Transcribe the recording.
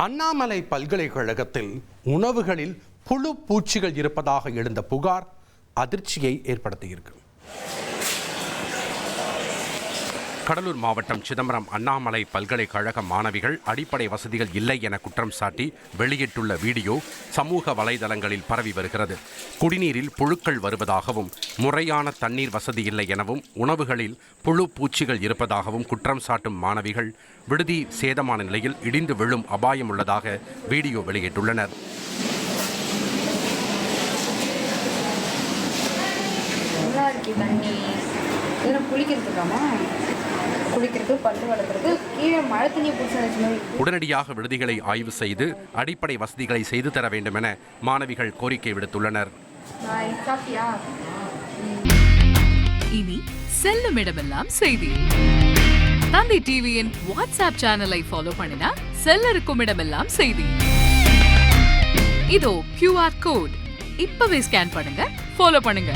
அண்ணாமலை பல்கலைக்கழகத்தில் உணவுகளில் புழு பூச்சிகள் இருப்பதாக எழுந்த புகார் அதிர்ச்சியை ஏற்படுத்தியிருக்கு. கடலூர் மாவட்டம் சிதம்பரம் அண்ணாமலை பல்கலைக்கழக மாணவிகள் அடிப்படை வசதிகள் இல்லை என குற்றம் சாட்டி வெளியிட்டுள்ள வீடியோ சமூக வலைதளங்களில் பரவி வருகிறது. குடிநீரில் புழுக்கள் வருவதாகவும் முறையான தண்ணீர் வசதி இல்லை எனவும் உணவுகளில் புழு பூச்சிகள் இருப்பதாகவும் குற்றம் சாட்டும் மாணவிகள் விடுதி சேதமான நிலையில் இடிந்து விழும் அபாயம் உள்ளதாக வீடியோ வெளியிட்டுள்ளனர். உடனடியாக விடுதிகளை ஆய்வு செய்து அடிப்படை வசதிகளை செய்து தர வேண்டும் என மாணவிகள் கோரிக்கை விடுத்துள்ளனர். இனி செல்லும் இடமெல்லாம் செய்தி. தந்தி டிவியின் வாட்ஸ்அப் சேனலை ஃபாலோ பண்ணினா செல்ல இருக்கும் இடமெல்லாம் செய்தி. இதோ QR கோட் இப்பவே ஸ்கேன் பண்ணுங்க, ஃபாலோ பண்ணுங்க.